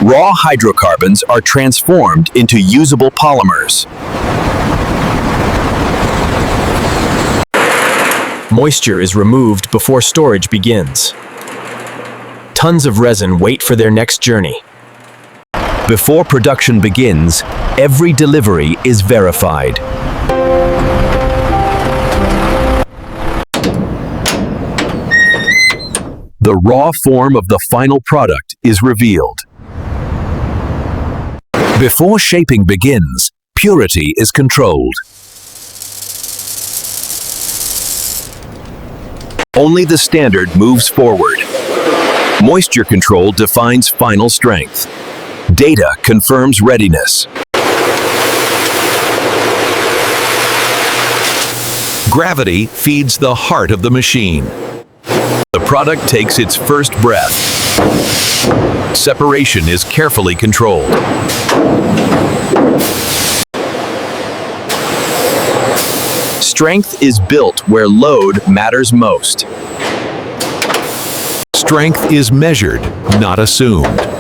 Raw hydrocarbons are transformed into usable polymers. Moisture is removed before storage begins. Tons of resin wait for their next journey. Before production begins, every delivery is verified. The raw form of the final product is revealed. Before shaping begins, purity is controlled. Only the standard moves forward. Moisture control defines final strength. Data confirms readiness. Gravity feeds the heart of the machine. The product takes its first breath. Separation is carefully controlled. Strength is built where load matters most. Strength is measured, not assumed.